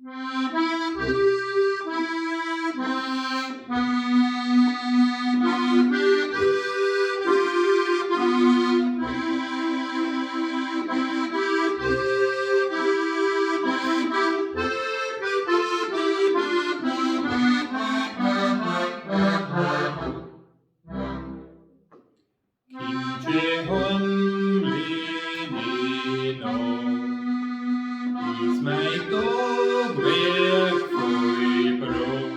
Kimmt hoamle Nocht, is mein Tagwerk voll Brot.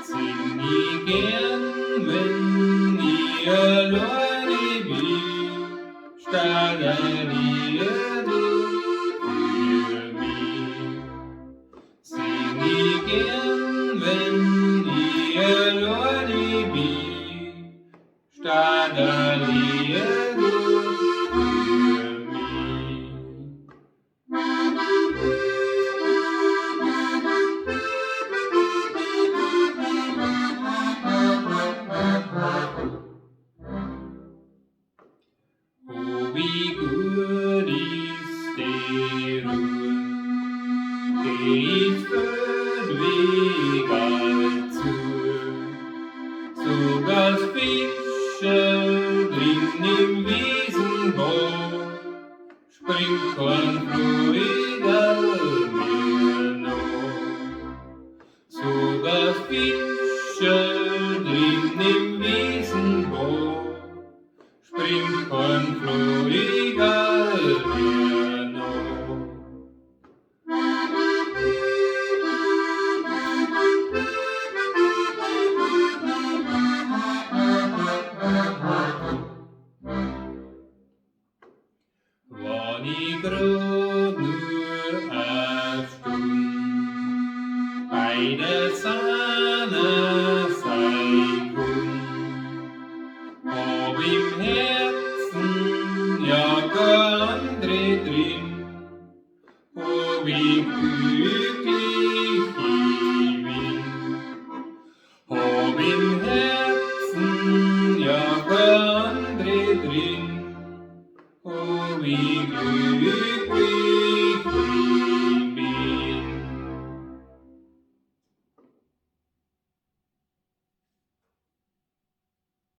Sing ich gern, wenn ich alleine bin, statt ein Lied für mich. Sing ich gern, wenn ich alleine bin, statt ein Lied für mich. Oh, wie gut ist die Ruhe, die ich Weg allzu. Sogar das Fische drin im Wiesenbau springt kein Fluidal mehr noch. Sogar das Fische drin im Wiesenbau springt kein Fluidal mehr noch. Wann ich grad nur eine Stunde bei der Sonne sein kann, hab im Herzen ja kein andere drin, oh wie glücklich ich bin. Hab im Herzen ja kein andere drin, oh wie glücklich